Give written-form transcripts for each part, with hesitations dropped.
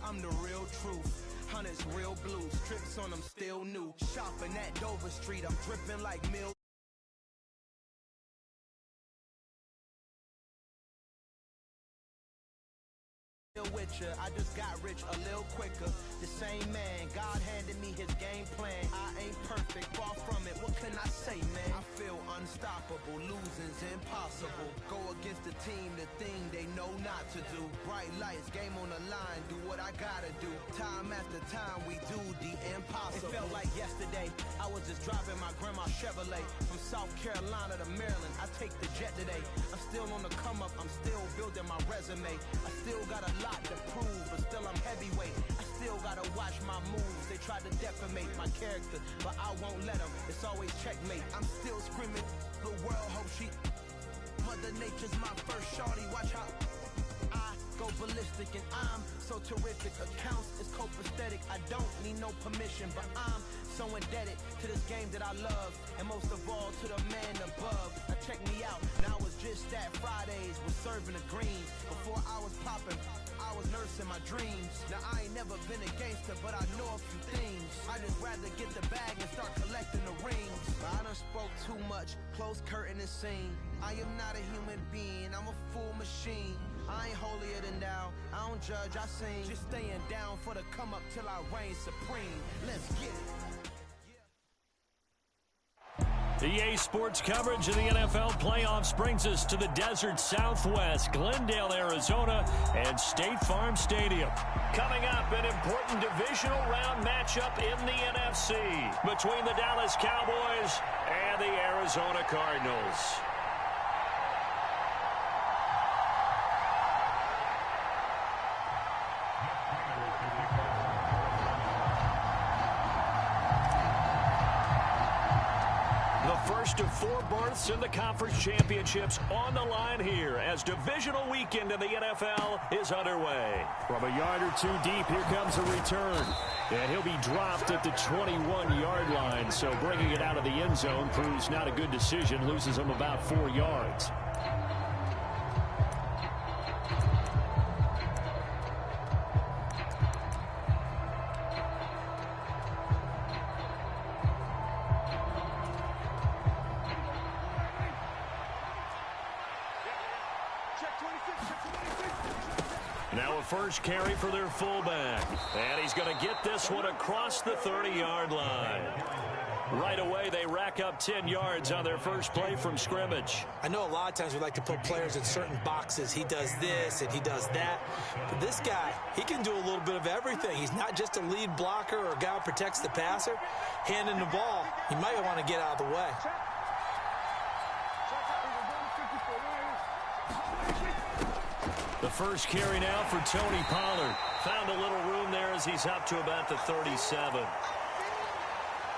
I'm the real truth. Hunters real blue, strips on them still new. Shopping at Dover Street, I'm dripping like milk. With you, I just got rich a little quicker. The same man, God handed me his game plan. I ain't perfect, far from it. What can I say, man? I feel unstoppable, losing's impossible. Go against the team, the thing they know not to do. Bright lights, game on the line, do what I gotta do. Time after time, we do the impossible. It felt like yesterday, I was just driving my grandma's Chevrolet from South Carolina to Maryland. I take the jet today. I'm still on the come up, I'm still building my resume. I still got a lot to prove, but still I'm heavyweight. I still gotta watch my moves. They tried to defamate my character, but I won't let them. It's always checkmate. I'm still screaming, the world hope she. Mother Nature's my first shorty. Watch how I go ballistic, and I'm so terrific. Accounts is copacetic. I don't need no permission, but I'm so indebted to this game that I love, and most of all to the man above. Now check me out. Now I was just at Fridays, was serving the greens. Before I was popping, I was nursing my dreams. Now I ain't never been a gangster, but I know a few things. I just rather get the bag and start collecting the rings. But I done spoke too much, close curtain and scene. I am not a human being, I'm a full machine. I ain't holier than thou, I don't judge, I sing. Just staying down for the come up till I reign supreme. Let's get it. EA Sports coverage of the NFL playoffs brings us to the desert Southwest, Glendale, Arizona, and State Farm Stadium. Coming up, an important divisional round matchup in the NFC between the Dallas Cowboys and the Arizona Cardinals. First of four berths in the conference championships on the line here as divisional weekend in the NFL is underway. From a yard or two deep, here comes a return. And he'll be dropped at the 21-yard line, so bringing it out of the end zone proves not a good decision, loses him about 4 yards. Now a first carry for their fullback. And he's going to get this one across the 30-yard line. Right away, they rack up 10 yards on their first play from scrimmage. I know a lot of times we like to put players in certain boxes. He does this and he does that. But this guy, he can do a little bit of everything. He's not just a lead blocker or a guy who protects the passer. Handing the ball, he might want to get out of the way. The first carry now for Tony Pollard. Found a little room there as he's up to about the 37.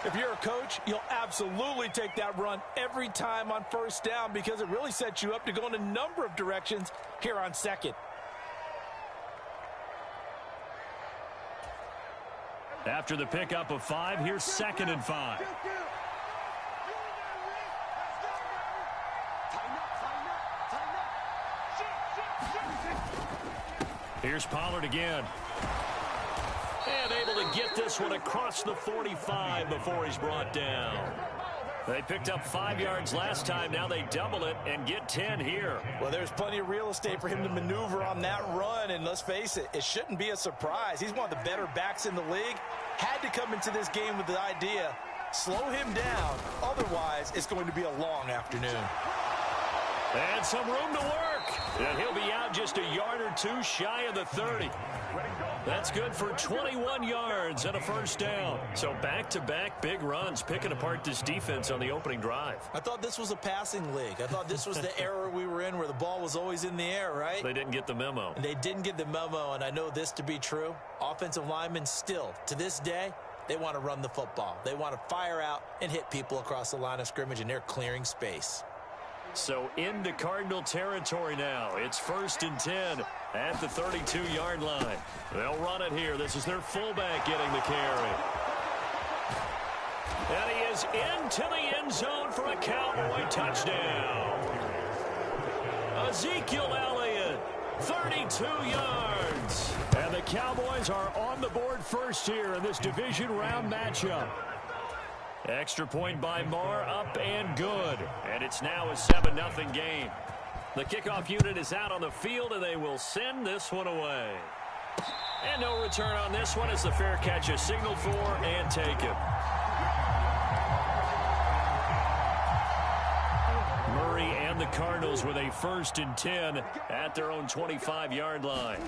If you're a coach, you'll absolutely take that run every time on first down because it really sets you up to go in a number of directions here on second. After the pickup of 5, here's 2nd and 5. Here's Pollard again. And able to get this one across the 45 before he's brought down. They picked up 5 yards last time. Now they double it and get 10 here. Well, there's plenty of real estate for him to maneuver on that run. And let's face it, it shouldn't be a surprise. He's one of the better backs in the league. Had to come into this game with the idea, slow him down. Otherwise, it's going to be a long afternoon. And some room to work. And he'll be out just a yard or two shy of the 30. That's good for 21 yards and a first down. So back-to-back big runs picking apart this defense on the opening drive. I thought this was a passing league. I thought this was the era we were in where the ball was always in the air, right? They didn't get the memo. And they didn't get the memo, and I know this to be true. Offensive linemen still, to this day, they want to run the football. They want to fire out and hit people across the line of scrimmage, and they're clearing space. So into Cardinal territory now. It's 1st and 10 at the 32-yard line. They'll run it here. This is their fullback getting the carry. And he is into the end zone for a Cowboy touchdown. Ezekiel Elliott 32 yards. And the Cowboys are on the board first here in this division round matchup. Extra point by Marr, up and good. And it's now a 7-0 game. The kickoff unit is out on the field, and they will send this one away. And no return on this one as the fair catch is signaled for and taken. Murray and the Cardinals with a 1st and 10 at their own 25-yard line.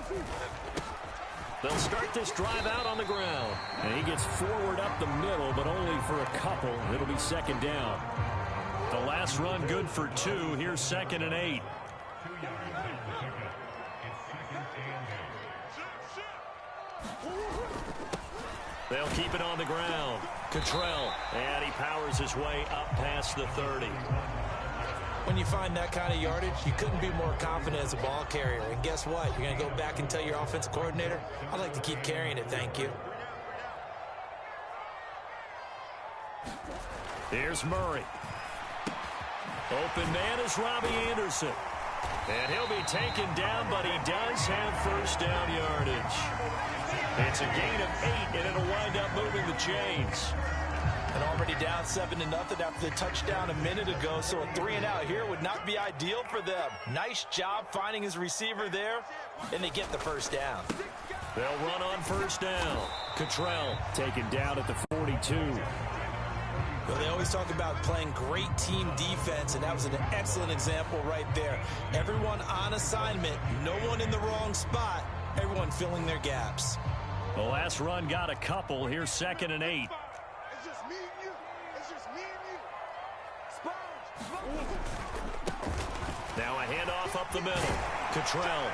They'll start this drive out on the ground. And he gets forward up the middle, but only for a couple. It'll be 2nd down. The last run good for 2. Here's 2nd and 8. They'll keep it on the ground. Cottrell, and he powers his way up past the 30. When you find that kind of yardage, you couldn't be more confident as a ball carrier. And guess what? You're going to go back and tell your offensive coordinator, I'd like to keep carrying it, thank you. Here's Murray. Open man is Robbie Anderson. And he'll be taken down, but he does have 1st down yardage. It's a gain of 8, and it'll wind up moving the chains. And already down 7-0 after the touchdown a minute ago, so a 3-and-out here would not be ideal for them. Nice job finding his receiver there, and they get the 1st down. They'll run on 1st down. Cottrell taken down at the 42. Well, they always talk about playing great team defense, and that was an excellent example right there. Everyone on assignment, no one in the wrong spot, everyone filling their gaps. The last run got a couple. Here's 2nd and 8. It's just me and you. It's just me and you. Now a handoff up the middle. Cottrell.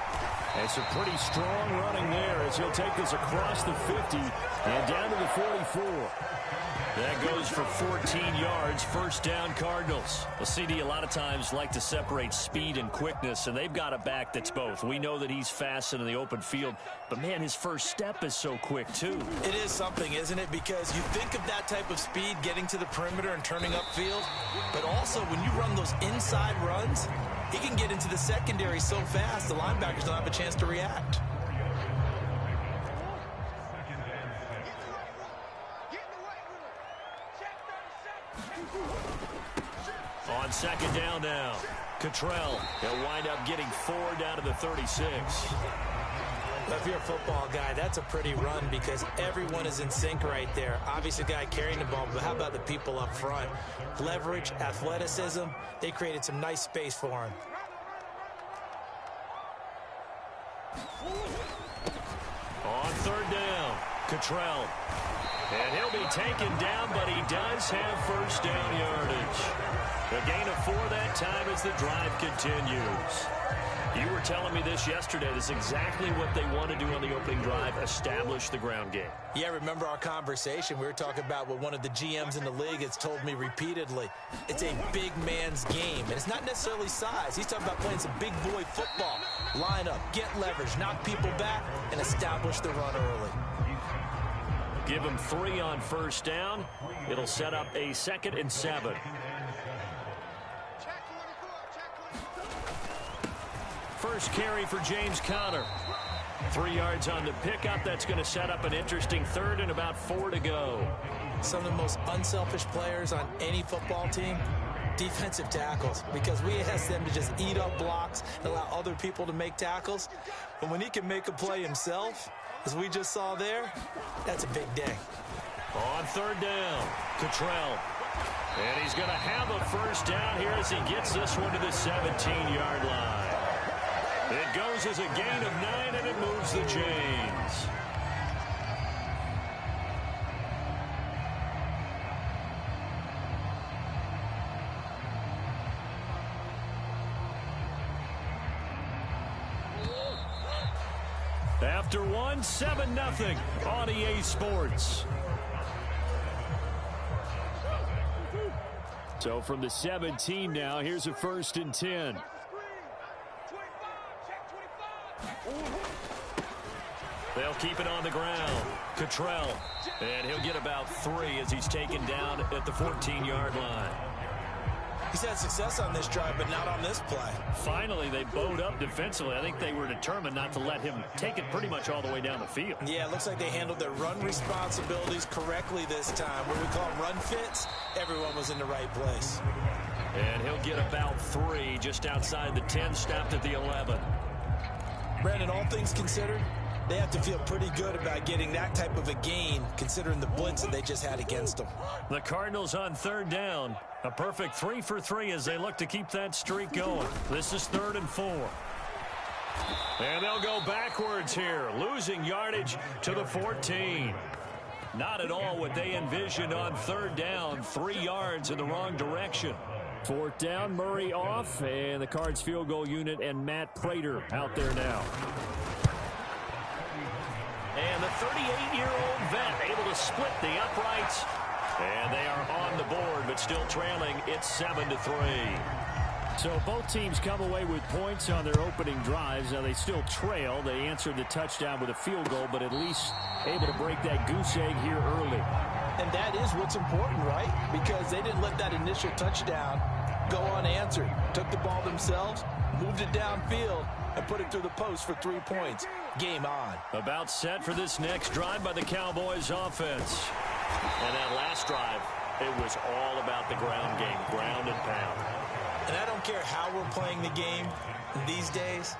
And some pretty strong running there as he'll take this across the 50 and down to the 44. That goes for 14 yards. 1st down, Cardinals. Well, CD, a lot of times like to separate speed and quickness, and they've got a back that's both. We know that he's fast in the open field, but, man, his first step is so quick, too. It is something, isn't it? Because you think of that type of speed getting to the perimeter and turning upfield, but also when you run those inside runs, he can get into the secondary so fast the linebackers don't have a chance to react. On 2nd down now, Cottrell. He'll wind up getting 4 down to the 36. If you're a football guy, that's a pretty run because everyone is in sync right there. Obviously, the guy carrying the ball, but how about the people up front? Leverage, athleticism, they created some nice space for him. On 3rd down, Cottrell. And he'll be taken down, but he does have 1st down yardage. A gain of 4 that time as the drive continues. You were telling me this yesterday. This is exactly what they want to do on the opening drive, establish the ground game. Yeah, remember our conversation? We were talking about what one of the GMs in the league has told me repeatedly. It's a big man's game, and it's not necessarily size. He's talking about playing some big boy football. Line up, get leverage, knock people back, and establish the run early. Give him 3 on 1st down. It'll set up a 2nd and 7. First carry for James Conner. 3 yards on the pickup. That's going to set up an interesting 3rd and about 4 to go. Some of the most unselfish players on any football team, defensive tackles, because we ask them to just eat up blocks and allow other people to make tackles. But when he can make a play himself, as we just saw there, that's a big day. On 3rd down, Cottrell. And he's going to have a 1st down here as he gets this one to the 17-yard line. It goes as a gain of 9, and it moves the chains. After 1, 7-0 on EA Sports. So from the 17 now, here's a 1st and 10. They'll keep it on the ground. Cottrell. And he'll get about 3 as he's taken down at the 14-yard line. He's had success on this drive, but not on this play. Finally, they bowed up defensively. I think they were determined not to let him take it pretty much all the way down the field. Yeah, it looks like they handled their run responsibilities correctly this time. What we call them run fits, everyone was in the right place. And he'll get about 3 just outside the 10, stopped at the 11. Brandon, all things considered, they have to feel pretty good about getting that type of a gain, considering the blitz that they just had against them. The Cardinals on 3rd down. A perfect 3 for 3 as they look to keep that streak going. This is 3rd and 4. And they'll go backwards here, losing yardage to the 14. Not at all what they envisioned on 3rd down. 3 yards in the wrong direction. 4th down, Murray off, and the Cards field goal unit and Matt Prater out there now. And the 38-year-old vet able to split the uprights. And they are on the board, but still trailing. It's 7-3. So both teams come away with points on their opening drives. Now they still trail. They answered the touchdown with a field goal, but at least able to break that goose egg here early. And that is what's important, right? Because they didn't let that initial touchdown go unanswered. Took the ball themselves, moved it downfield, and put it through the post for 3 points. Game on. About set for this next drive by the Cowboys offense. And that last drive, it was all about the ground game, ground and pound. And I don't care how we're playing the game these days,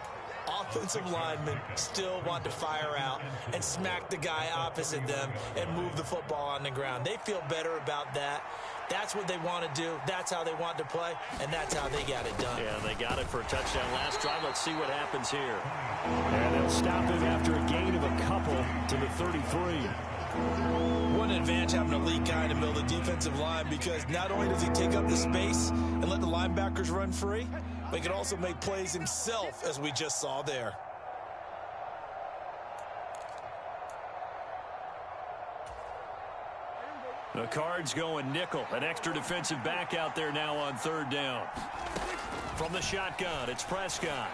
offensive linemen still want to fire out and smack the guy opposite them and move the football on the ground. They feel better about that. That's what they want to do. That's how they want to play, and that's how they got it done. Yeah, they got it for a touchdown last drive. Let's see what happens here. And they'll stop him after a gain of a couple to the 33. What an advantage having a elite guy in the middle of the defensive line, because not only does he take up the space and let the linebackers run free, but he can also make plays himself, as we just saw there. The Cards going nickel. An extra defensive back out there now on 3rd down. From the shotgun, it's Prescott.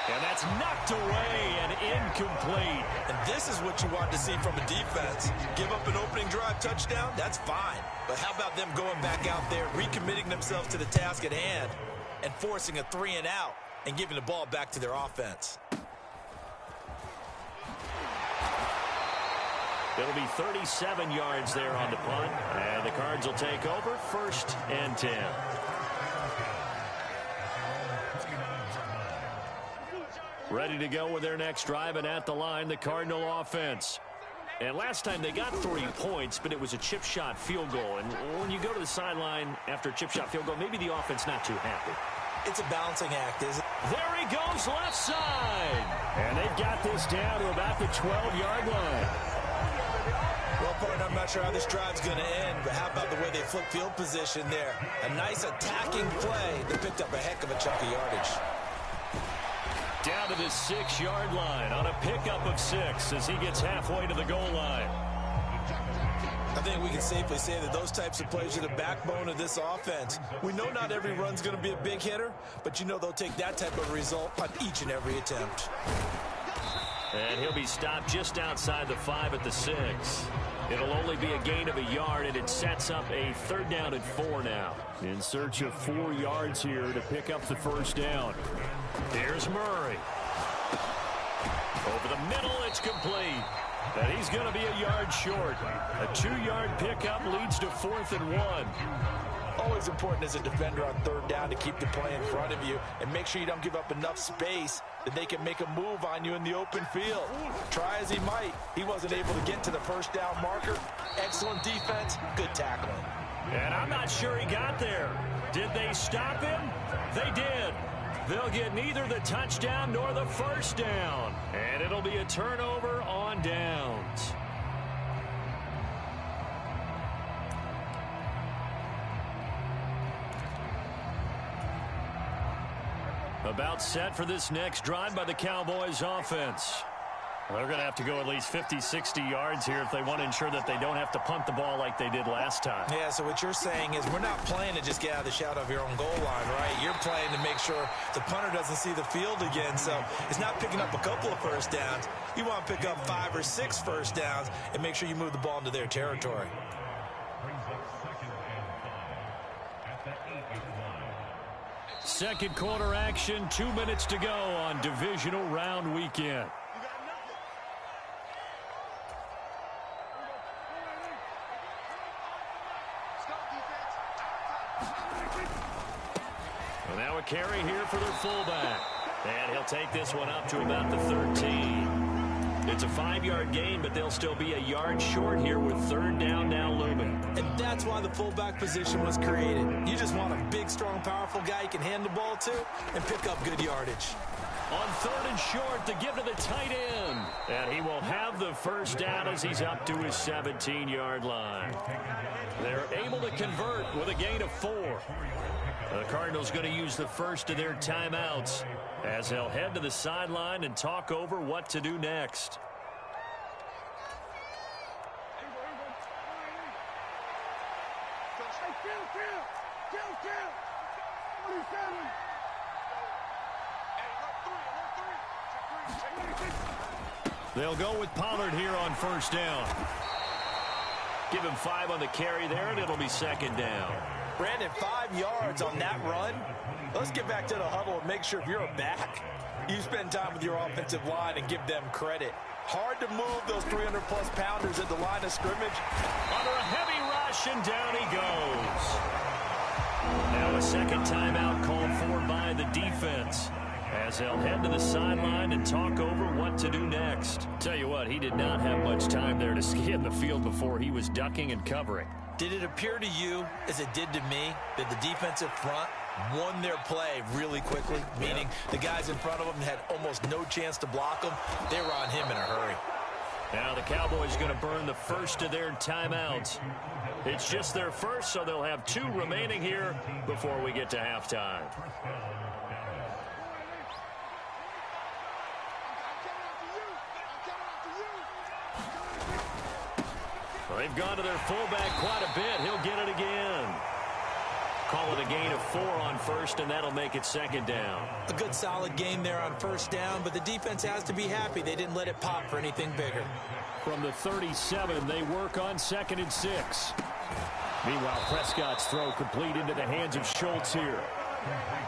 And that's knocked away and incomplete. And this is what you want to see from a defense. Give up an opening drive touchdown, that's fine. But how about them going back out there, recommitting themselves to the task at hand, and forcing a 3 and out and giving the ball back to their offense? It'll be 37 yards there on the punt. And the Cards will take over 1st and 10. Ready to go with their next drive, and at the line, the Cardinal offense. And last time they got 3 points, but it was a chip shot field goal. And when you go to the sideline after a chip shot field goal, maybe the offense not too happy. It's a balancing act, isn't it? There he goes left side. And they've got this down to about the 12-yard line. Well, partner, I'm not sure how this drive's going to end, but how about the way they flip field position there? A nice attacking play that picked up a heck of a chunk of yardage. Down to the 6-yard line on a pickup of 6 as he gets halfway to the goal line. I think we can safely say that those types of plays are the backbone of this offense. We know not every run's going to be a big hitter, but you know they'll take that type of result on each and every attempt. And he'll be stopped just outside the 5 at the 6. It'll only be a gain of a yard, and it sets up a 3rd down and 4 now. In search of 4 yards here to pick up the 1st down. Here's Murray. Over the middle, it's complete. And he's going to be a yard short. A 2-yard pickup leads to 4th and 1. Always important as a defender on 3rd down to keep the play in front of you and make sure you don't give up enough space that they can make a move on you in the open field. Try as he might, he wasn't able to get to the 1st down marker. Excellent defense, good tackling. And I'm not sure he got there. Did they stop him? They did. They'll get neither the touchdown nor the 1st down. And it'll be a turnover on downs. About set for this next drive by the Cowboys offense. They're going to have to go at least 50, 60 yards here if they want to ensure that they don't have to punt the ball like they did last time. Yeah, so what you're saying is we're not playing to just get out of the shadow of your own goal line, right? You're playing to make sure the punter doesn't see the field again. So it's not picking up a couple of 1st downs. You want to pick up 5 or 6 1st downs and make sure you move the ball into their territory. second quarter action. 2 minutes to go on divisional round weekend. Well, now a carry here for their fullback. And he'll take this one up to about the 13. It's a 5-yard gain, but they'll still be a yard short here with third down now looming. And that's why the fullback position was created. You just want a big, strong, powerful guy you can hand the ball to and pick up good yardage. On third and short, to give to the tight end. And he will have the first down as he's up to his 17-yard line. They're able to convert with a gain of 4. The Cardinals going to use the first of their timeouts as they'll head to the sideline and talk over what to do next. They'll go with Pollard here on first down. Give him 5 on the carry there, and it'll be second down. Brandon, 5 yards on that run. Let's get back to the huddle and make sure if you're a back, you spend time with your offensive line and give them credit. Hard to move those 300-plus pounders at the line of scrimmage. Under a heavy rush, and down he goes. Now a second timeout called for by the defense as they'll head to the sideline and talk over what to do next. Tell you what, he did not have much time there to scan the field before he was ducking and covering. Did it appear to you, as it did to me, that the defensive front won their play really quickly? Meaning the guys in front of them had almost no chance to block them. They were on him in a hurry. Now the Cowboys going to burn the first of their timeouts. It's just their first, so they'll have 2 remaining here before we get to halftime. Well, they've gone to their fullback quite a bit. He'll get it again. Call it a gain of 4 on first, and that'll make it second down. A good solid game there on first down, but the defense has to be happy they didn't let it pop for anything bigger. From the 37, they work on 2nd and 6. Meanwhile, Prescott's throw complete into the hands of Schultz here.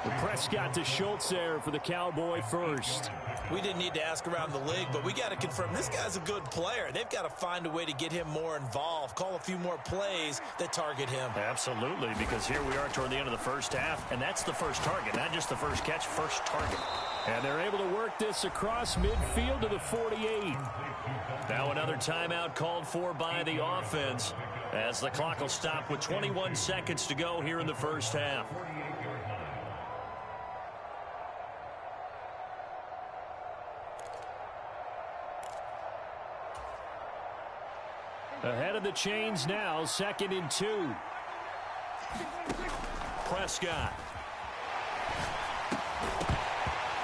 And Prescott to Schultz there for the Cowboy first. We didn't need to ask around the league, but we got to confirm this guy's a good player. They've got to find a way to get him more involved, call a few more plays that target him. Absolutely, because here we are toward the end of the first half, and that's the first target, not just the first catch, first target. And they're able to work this across midfield to the 48. Now another timeout called for by the offense as the clock will stop with 21 seconds to go here in the first half. Ahead of the chains now, 2nd and 2. Prescott.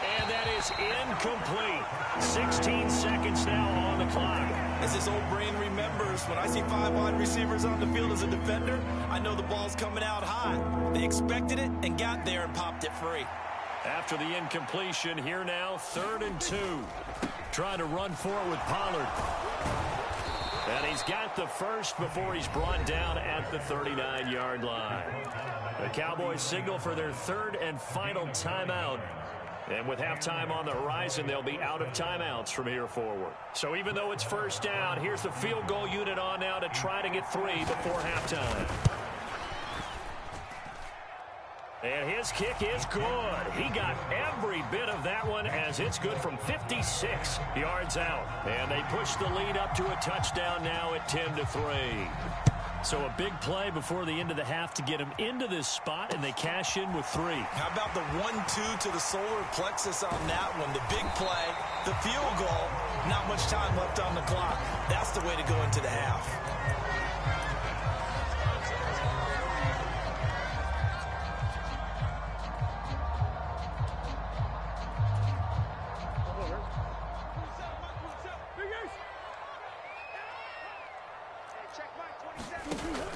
And that is incomplete. 16 seconds now on the clock. As this old brain remembers, when I see 5 wide receivers on the field as a defender, I know the ball's coming out hot. They expected it and got there and popped it free. After the incompletion, here now, 3rd and 2. Trying to run for it with Pollard. And he's got the first before he's brought down at the 39-yard line. The Cowboys signal for their 3rd and final timeout. And with halftime on the horizon, they'll be out of timeouts from here forward. So even though it's first down, here's the field goal unit on now to try to get 3 before halftime. And his kick is good. He got every bit of that one as it's good from 56 yards out. And they push the lead up to a touchdown now at 10-3. So a big play before the end of the half to get him into this spot, and they cash in with 3. How about the 1-2 to the solar plexus on that one? The big play, the field goal, not much time left on the clock. That's the way to go into the half.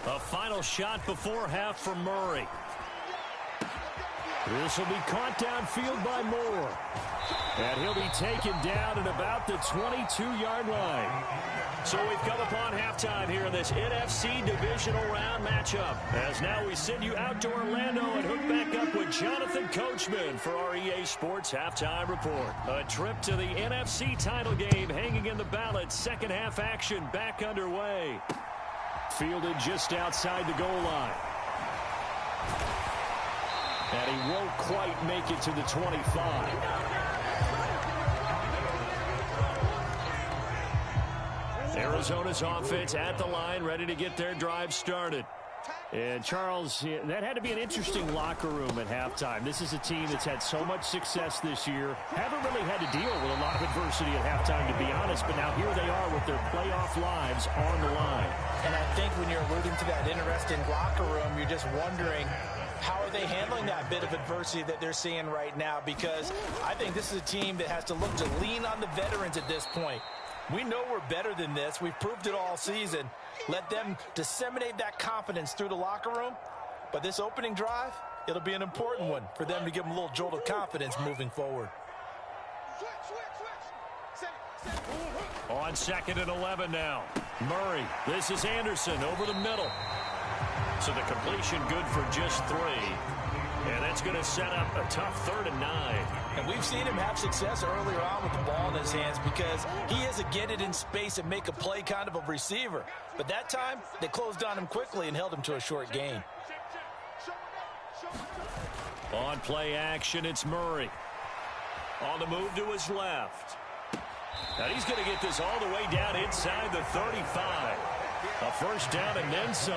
A final shot before half for Murray. This will be caught downfield by Moore. And he'll be taken down at about the 22-yard line. So we've come upon halftime here in this NFC divisional round matchup. As now we send you out to Orlando and hook back up with Jonathan Coachman for our EA Sports Halftime Report. A trip to the NFC title game hanging in the balance. Second half action back underway. Fielded just outside the goal line. And he won't quite make it to the 25. Arizona's offense at the line, ready to get their drive started. And, Charles, that had to be an interesting locker room at halftime. This is a team that's had so much success this year. Haven't really had to deal with a lot of adversity at halftime, to be honest. But now here they are with their playoff lives on the line. And I think when you're alluding to that interesting locker room, you're just wondering, how are they handling that bit of adversity that they're seeing right now? Because I think this is a team that has to look to lean on the veterans at this point. We know we're better than this. We've proved it all season. Let them disseminate that confidence through the locker room. But this opening drive, it'll be an important one for them to give them a little jolt of confidence moving forward. On 2nd and 11 now. Murray, this is Anderson over the middle. So the completion good for just 3. And that's going to set up a tough 3rd and 9. And we've seen him have success earlier on with the ball in his hands because he is a get it in space and make a play kind of a receiver. But that time, they closed on him quickly and held him to a short gain. On play action, it's Murray. On the move to his left. Now he's going to get this all the way down inside the 35. A first down and then some.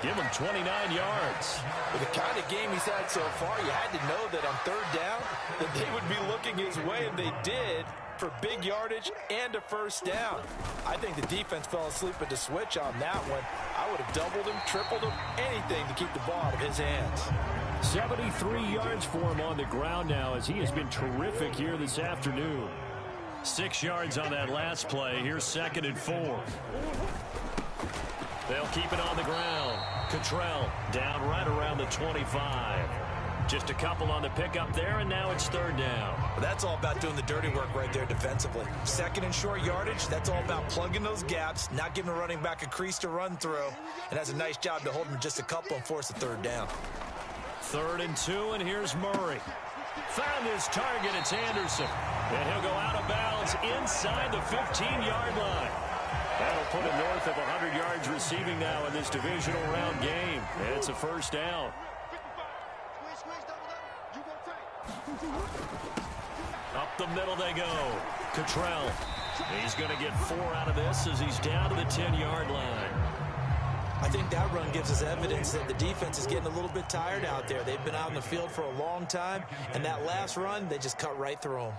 Give him 29 yards. With the kind of game he's had so far, you had to know that on 3rd down that they would be looking his way, and they did, for big yardage and a first down. I think the defense fell asleep at the switch on that one. I would have doubled him, tripled him, anything to keep the ball out of his hands. 73 yards for him on the ground now as he has been terrific here this afternoon. 6 yards on that last play. Here's 2nd and 4. They'll keep it on the ground. Cottrell down right around the 25. Just a couple on the pickup there, and now it's 3rd down. Well, that's all about doing the dirty work right there defensively. 2nd and short yardage, that's all about plugging those gaps, not giving a running back a crease to run through, and that's a nice job to hold him just a couple and force a 3rd down. 3rd and 2, and here's Murray. Found his target, it's Anderson. And he'll go out of bounds inside the 15-yard line. That'll put him north of 100 yards receiving now in this divisional round game. And it's a first down. Up the middle they go. Cottrell. He's going to get 4 out of this as he's down to the 10-yard line. I think that run gives us evidence that the defense is getting a little bit tired out there. They've been out in the field for a long time, and that last run, they just cut right through them.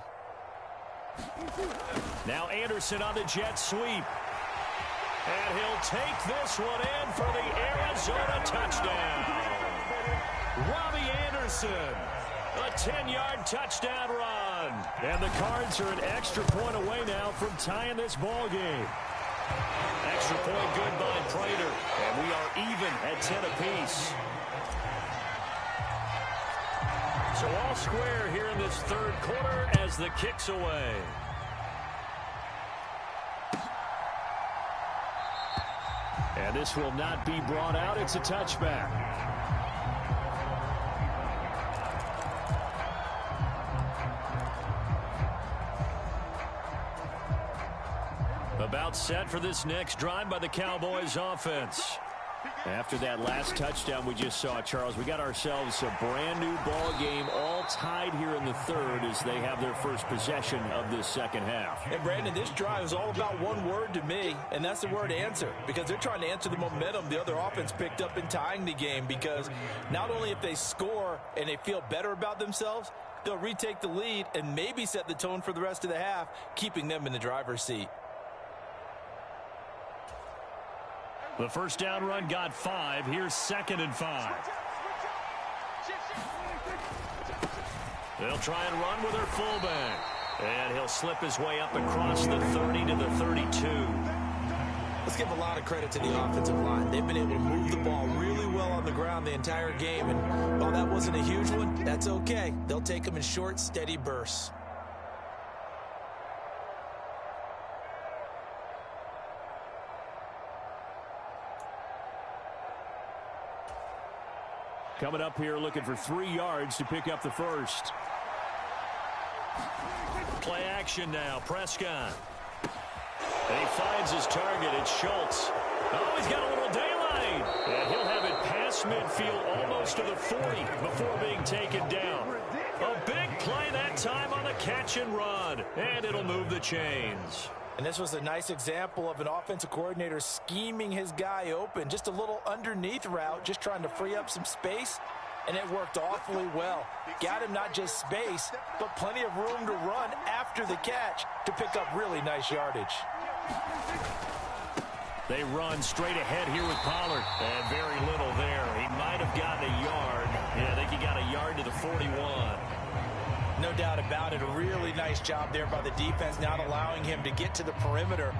Now Anderson on the jet sweep. And he'll take this one in for the Arizona touchdown. Robbie Anderson, a 10-yard touchdown run. And the Cards are an extra point away now from tying this ball game. Extra point good by Prater. And we are even at 10 apiece. So all square here in this 3rd quarter as the kick's away. And this will not be brought out. It's a touchback. About set for this next drive by the Cowboys offense. After that last touchdown we just saw, Charles, we got ourselves a brand new ball game, all tied here in the 3rd as they have their first possession of this 2nd half. And Brandon, this drive is all about one word to me, and that's the word answer, because they're trying to answer the momentum the other offense picked up in tying the game, because not only if they score and they feel better about themselves, they'll retake the lead and maybe set the tone for the rest of the half, keeping them in the driver's seat. The first down run got 5. Here's 2nd and 5. They'll try and run with their fullback. And he'll slip his way up across the 30 to the 32. Let's give a lot of credit to the offensive line. They've been able to move the ball really well on the ground the entire game. And while that wasn't a huge one, That's okay. They'll take them in short, steady bursts. Coming up here looking for 3 yards to pick up the first. Play action now. Prescott. And he finds his target. It's Schultz. Oh, he's got a little daylight. And he'll have it past midfield almost to the 40 before being taken down. A big play that time on the catch and run. And it'll move the chains. And this was a nice example of an offensive coordinator scheming his guy open. Just a little underneath route, just trying to free up some space. And it worked awfully well. Got him not just space, but plenty of room to run after the catch to pick up really nice yardage. They run straight ahead here with Pollard. And very little there. He might have gotten a yard. Yeah, I think he got a yard to the 41. No doubt about it. A really nice job there by the defense, not allowing him to get to the perimeter.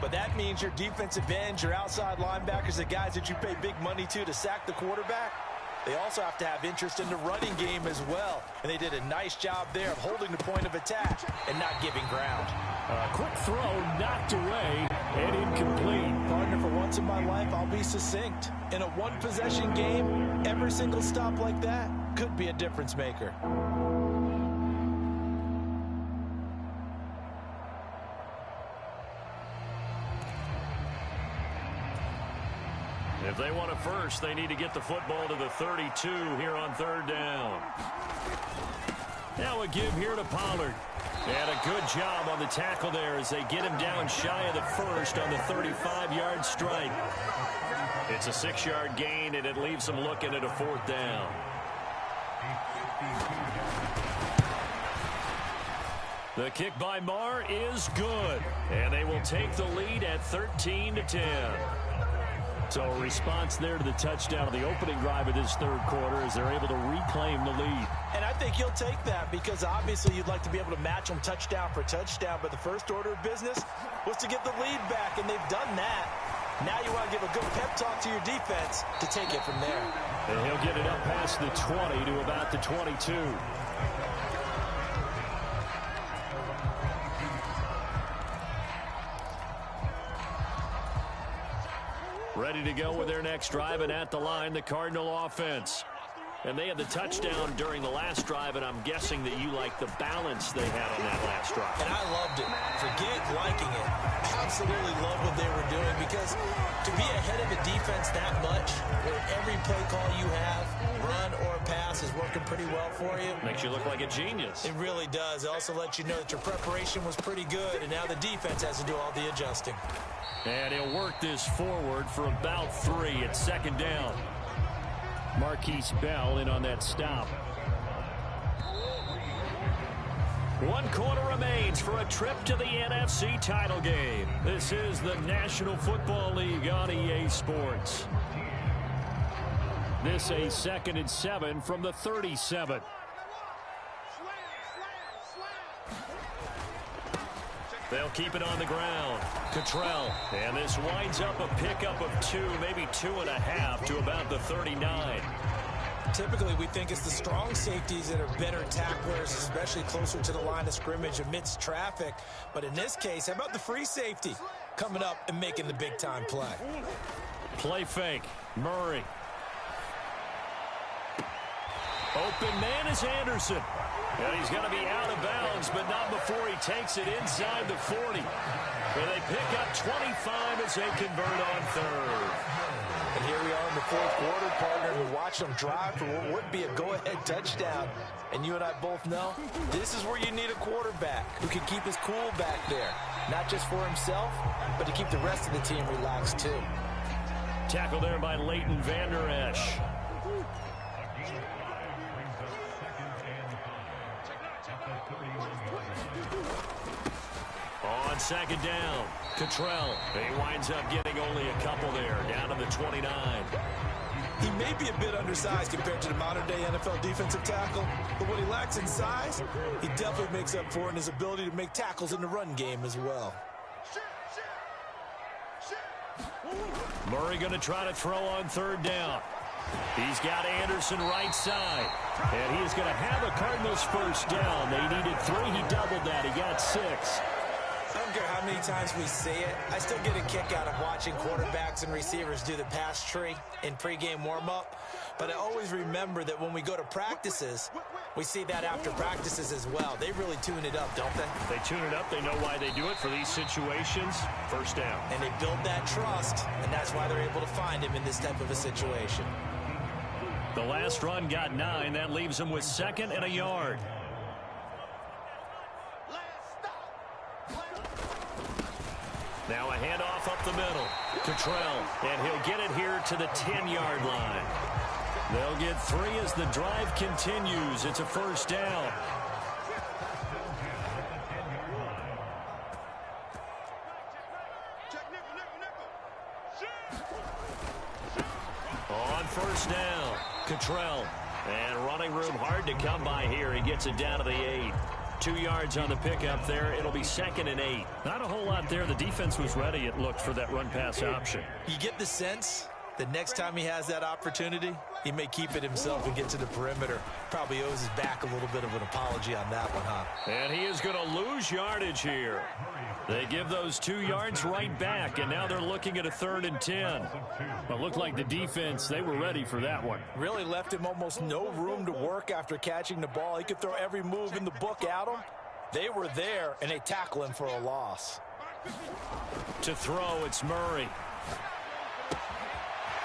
But that means your defensive ends, your outside linebackers, the guys that you pay big money to sack the quarterback, they also have to have interest in the running game as well. And they did a nice job there of holding the point of attack and not giving ground. Quick throw knocked away and incomplete. Partner, for once in my life, I'll be succinct. In a one-possession game, every single stop like that could be a difference maker. If they want a first, they need to get the football to the 32 here on 3rd down. Now a give here to Pollard. And a good job on the tackle there as they get him down shy of the first on the 35-yard strike. It's a 6-yard gain, and it leaves them looking at a 4th down. The kick by Marr is good, and they will take the lead at 13-10. So a response there to the touchdown of the opening drive of this 3rd quarter as they're able to reclaim the lead. And I think you'll take that because obviously you'd like to be able to match them touchdown for touchdown, but the first order of business was to get the lead back, and they've done that. Now you want to give a good pep talk to your defense to take it from there. And he'll get it up past the 20 to about the 22. Ready to go with their next drive, and at the line, the Cardinal offense. And they had the touchdown during the last drive, and I'm guessing that you like the balance they had on that last drive. And I loved it. Forget liking it. Absolutely love what they were doing, because to be ahead of a defense that much, where every play call you have, run or pass, is working pretty well for you. Makes you look like a genius. It really does. It also lets you know that your preparation was pretty good, and now the defense has to do all the adjusting. And he'll work this forward for about 3 at 2nd down. Marquise Bell in on that stop. 1 quarter remains for a trip to the NFC title game. This is the National Football League on EA Sports. This a 2nd and 7 from the 37. They'll keep it on the ground. Cottrell. And this winds up a pickup of 2, maybe 2.5 to about the 39. Typically, we think it's the strong safeties that are better tacklers, especially closer to the line of scrimmage amidst traffic. But in this case, how about the free safety coming up and making the big-time play? Play fake. Murray. Open man is Anderson. And he's going to be out of bounds, but not before he takes it inside the 40. Where they pick up 25 as they convert on 3rd. And here we are in the 4th quarter, partner. We watch them drive for what would be a go-ahead touchdown. And you and I both know this is where you need a quarterback who can keep his cool back there. Not just for himself, but to keep the rest of the team relaxed too. Tackle there by Leighton Vander Esch. On 2nd down, Cottrell. He winds up getting only a couple there, down to the 29. He may be a bit undersized compared to the modern-day NFL defensive tackle, but what he lacks in size, he definitely makes up for in his ability to make tackles in the run game as well. Murray going to try to throw on 3rd down. He's got Anderson right side. And he is going to have a Cardinals first down. They needed 3. He doubled that. He got 6. I don't care how many times we say it, I still get a kick out of watching quarterbacks and receivers do the pass tree in pregame warm-up. But I always remember that when we go to practices, we see that after practices as well. They really tune it up, don't they? They tune it up. They know why they do it for these situations. First down. And they build that trust, and that's why they're able to find him in this type of a situation. The last run got 9. That leaves him with 2nd and a yard. Now a handoff up the middle. Cottrell, and he'll get it here to the 10-yard line. They'll get 3 as the drive continues. It's a first down. On first down, Cottrell. And running room hard to come by here. He gets it down to the 8. 2 yards on the pickup there. It'll be 2nd and 8. Not a whole lot there. The defense was ready, it looked, for that run-pass option. You get the sense that next time he has that opportunity, he may keep it himself and get to the perimeter. Probably owes his back a little bit of an apology on that one, huh? And he is going to lose yardage here. They give those 2 yards right back, and now they're looking at a 3rd and 10. Well, it looked like the defense, they were ready for that one. Really left him almost no room to work after catching the ball. He could throw every move in the book at him. They were there, and they tackle him for a loss. To throw, it's Murray.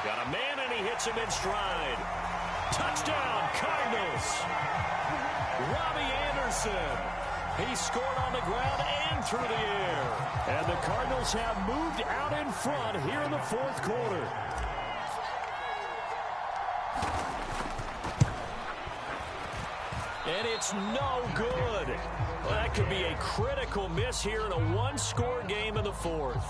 Got a man, and he hits him in stride. Touchdown, Cardinals. Robbie Anderson. He scored on the ground and through the air. And the Cardinals have moved out in front here in the 4th quarter. And it's no good. Well, that could be a critical miss here in a one-score game in the 4th.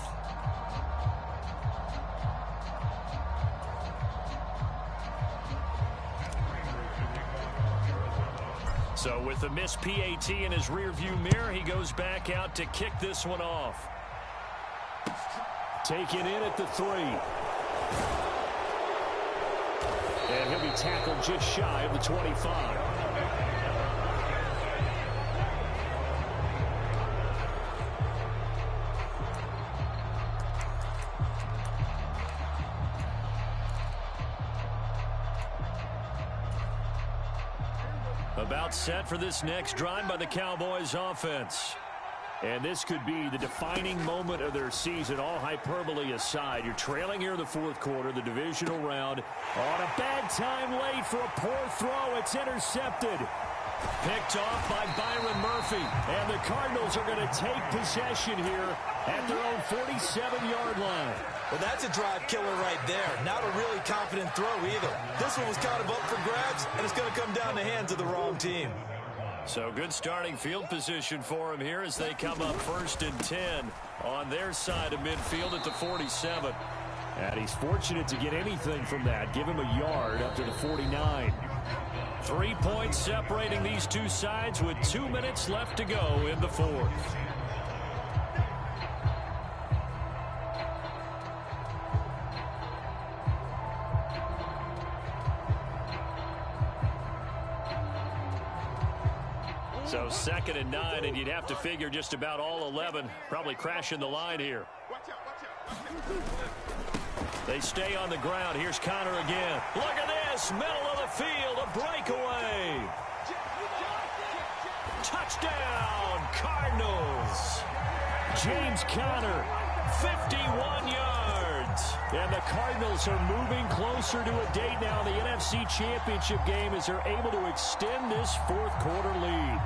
So with the missed PAT in his rearview mirror, he goes back out to kick this one off. Taken in at the 3. And he'll be tackled just shy of the 25. About set for this next drive by the Cowboys offense. And this could be the defining moment of their season, all hyperbole aside. You're trailing here in the 4th quarter, the divisional round. On a bad time late for a poor throw. It's intercepted. Picked off by Byron Murphy. And the Cardinals are going to take possession here at their own 47-yard line. Well, that's a drive killer right there. Not a really confident throw either. This one was kind of up for grabs, and it's going to come down the hands of the wrong team. So good starting field position for him here as they come up 1st and 10 on their side of midfield at the 47. And he's fortunate to get anything from that. Give him a yard up to the 49. 3 points separating these two sides with 2 minutes left to go in the 4th. So 2nd and 9, and you'd have to figure just about all 11 probably crashing the line here. They stay on the ground. Here's Connor again. Look at this. Middle of the field. A breakaway. Touchdown, Cardinals. James Conner, 51 yards. And the Cardinals are moving closer to a date now in the NFC Championship game as they're able to extend this 4th quarter lead.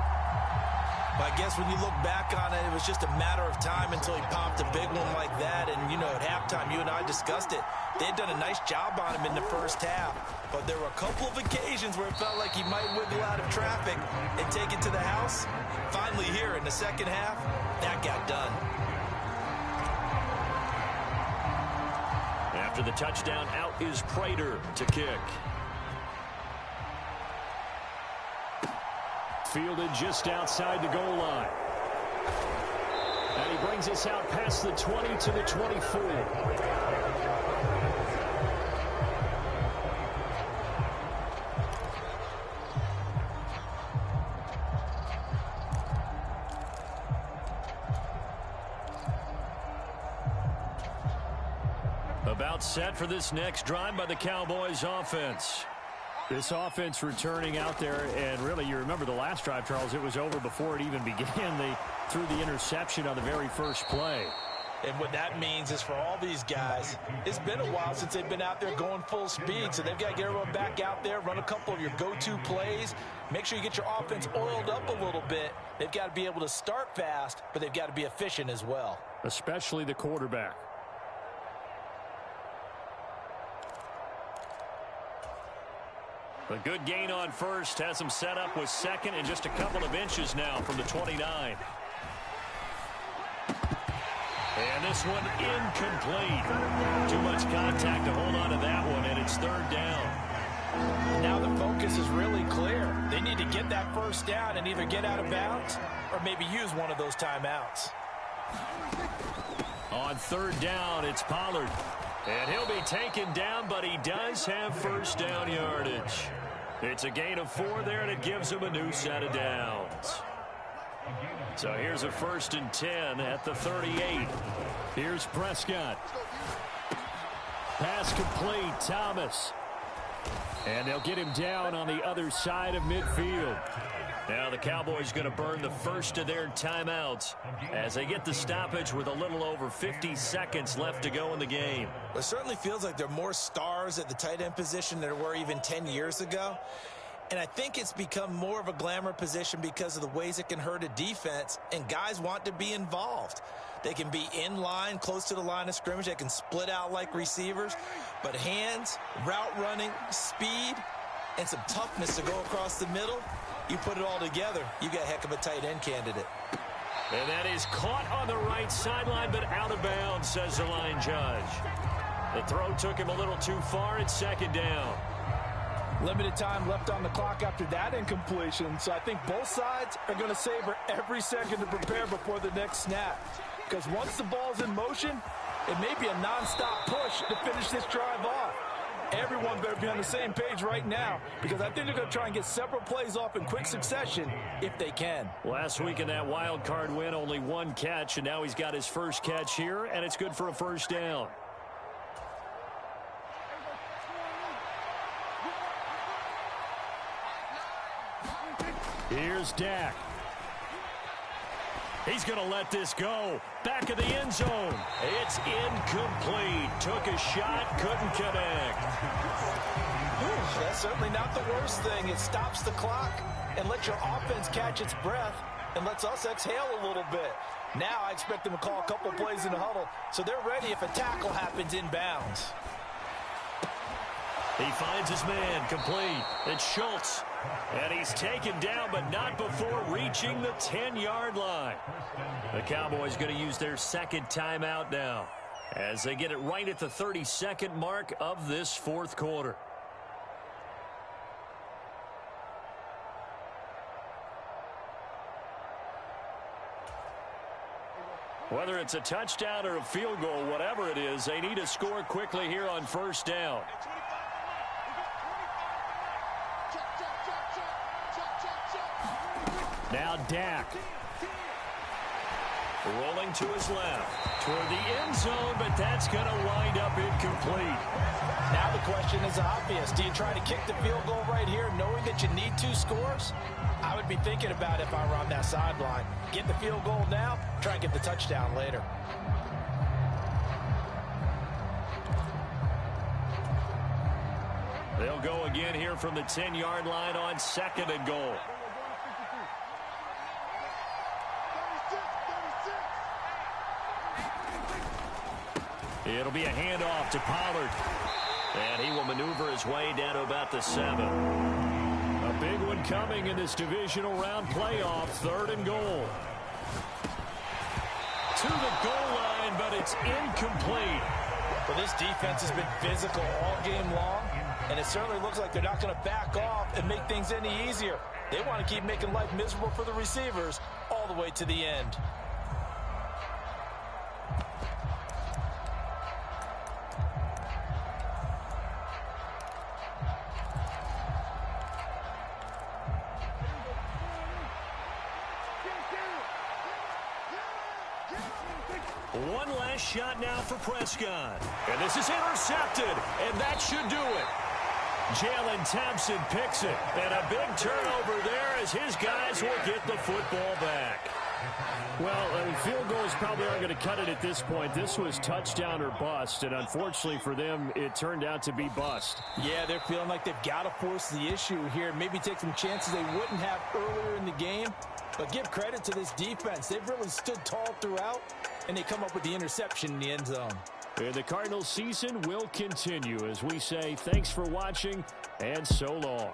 I guess when you look back on it, it was just a matter of time until he popped a big one like that. And, you know, at halftime, you and I discussed it. They had done a nice job on him in the first half. But there were a couple of occasions where it felt like he might wiggle out of traffic and take it to the house. Finally here in the second half, that got done. After the touchdown, out is Prater to kick. Fielded just outside the goal line. And he brings us out past the 20 to the 24. About set for this next drive by the Cowboys offense. This offense returning out there, and really, you remember the last drive, Charles, it was over before it even began. They threw the interception on the very first play. And what that means is for all these guys, it's been a while since they've been out there going full speed, so they've got to get everyone back out there, run a couple of your go-to plays, make sure you get your offense oiled up a little bit. They've got to be able to start fast, but they've got to be efficient as well. Especially the quarterback. A good gain on first, has him set up with second and just a couple of inches now from the 29. And this one incomplete. Too much contact to hold on to that one, and it's third down. Now the focus is really clear. They need to get that first down and either get out of bounds or maybe use one of those timeouts. On third down, it's Pollard. And he'll be taken down, but he does have first down yardage. It's a gain of 4 there, and it gives him a new set of downs. So here's a 1st and 10 at the 38. Here's Prescott. Pass complete, Thomas. And they'll get him down on the other side of midfield. Now the Cowboys going to burn the first of their timeouts as they get the stoppage with a little over 50 seconds left to go in the game. It certainly feels like there are more stars at the tight end position than there were even 10 years ago. And I think it's become more of a glamour position because of the ways it can hurt a defense, and guys want to be involved. They can be in line, close to the line of scrimmage. They can split out like receivers. But hands, route running, speed, and some toughness to go across the middle, you put it all together, you got a heck of a tight end candidate. And that is caught on the right sideline, but out of bounds, says the line judge. The throw took him a little too far. It's second down. Limited time left on the clock after that incompletion, so I think both sides are going to savor every second to prepare before the next snap. Because once the ball's in motion, it may be a nonstop push to finish this drive off. Everyone better be on the same page right now, because I think they're going to try and get several plays off in quick succession if they can. Last week in that wild card win, only 1 catch, and now he's got his first catch here, and it's good for a first down. Here's Dak. He's going to let this go. Back of the end zone. It's incomplete. Took a shot, couldn't connect. That's certainly not the worst thing. It stops the clock and lets your offense catch its breath and lets us exhale a little bit. Now I expect them to call a couple plays in the huddle so they're ready if a tackle happens inbounds. He finds his man, complete. It's Schultz. And he's taken down, but not before reaching the 10-yard line. The Cowboys going to use their second timeout now as they get it right at the 32nd mark of this fourth quarter. Whether it's a touchdown or a field goal, whatever it is, they need to score quickly here on first down. Now Dak. Rolling to his left. Toward the end zone, but that's going to wind up incomplete. Now the question is obvious. Do you try to kick the field goal right here knowing that you need 2 scores? I would be thinking about it if I were on that sideline. Get the field goal now, try and get the touchdown later. They'll go again here from the 10-yard line on 2nd and goal. It'll be a handoff to Pollard. And he will maneuver his way down to about the 7. A big one coming in this divisional round playoff. 3rd and goal. To the goal line, but it's incomplete. Well, this defense has been physical all game long, and it certainly looks like they're not going to back off and make things any easier. They want to keep making life miserable for the receivers all the way to the end. One last shot now for Prescott. And this is intercepted, and that should do it. Jalen Thompson picks it, and a big turnover there as his guys will get the football back. Well, field goals probably aren't going to cut it at this point. This was touchdown or bust, and unfortunately for them, it turned out to be bust. Yeah, they're feeling like they've got to force the issue here, maybe take some chances they wouldn't have earlier in the game. But give credit to this defense. They've really stood tall throughout, and they come up with the interception in the end zone. And the Cardinals season will continue as we say thanks for watching and so long.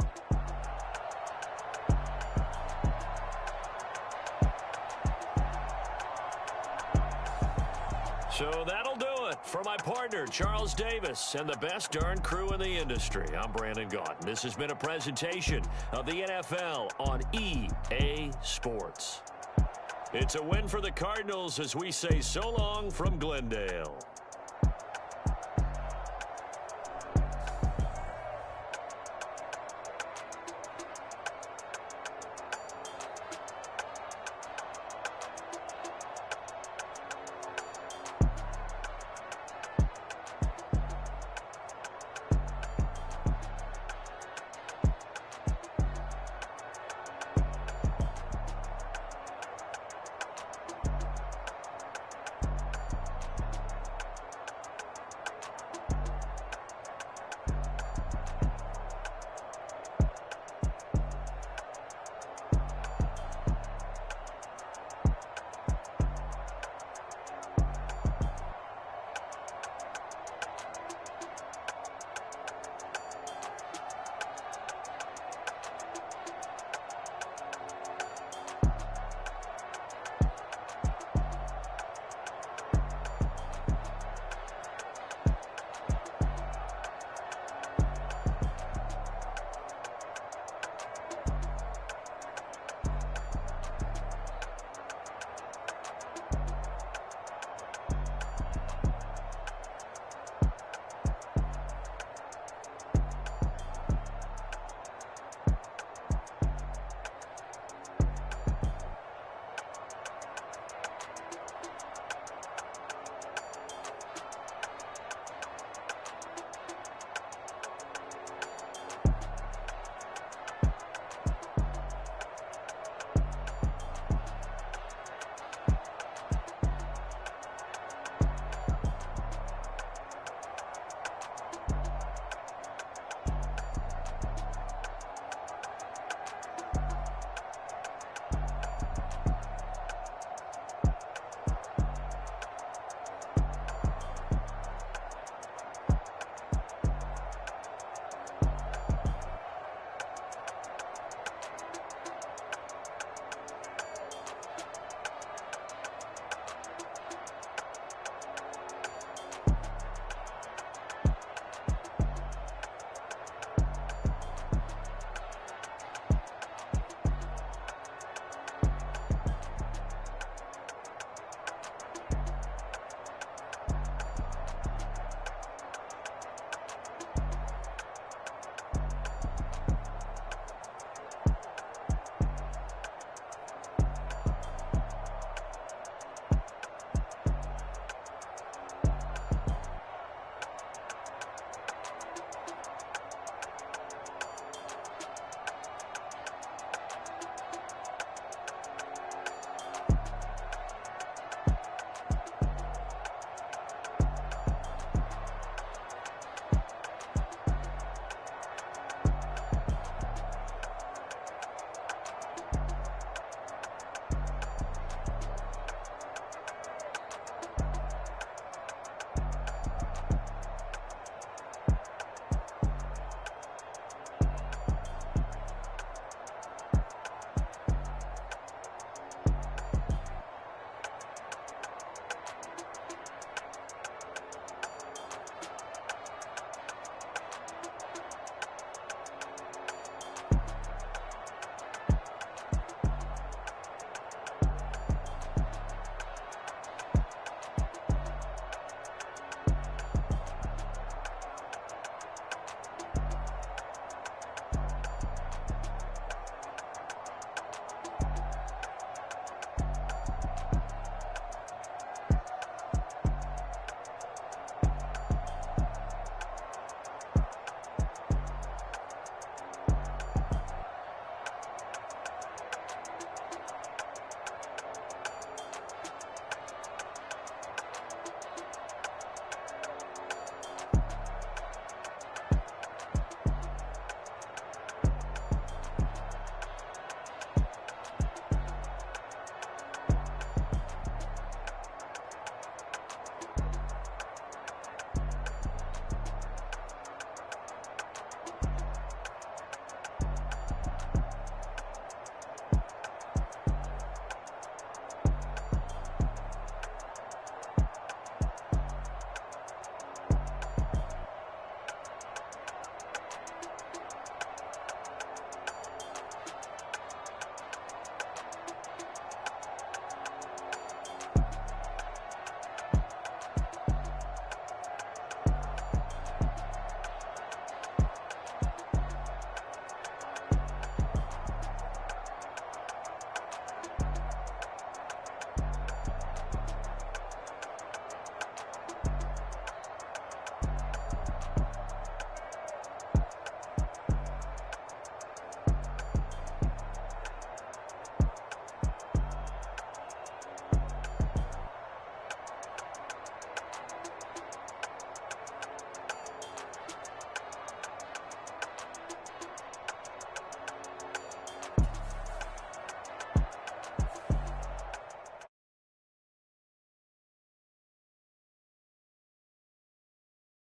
So that'll do it for my partner, Charles Davis, and the best darn crew in the industry. I'm Brandon Gaudin. This has been a presentation of the NFL on EA Sports. It's a win for the Cardinals as we say so long from Glendale.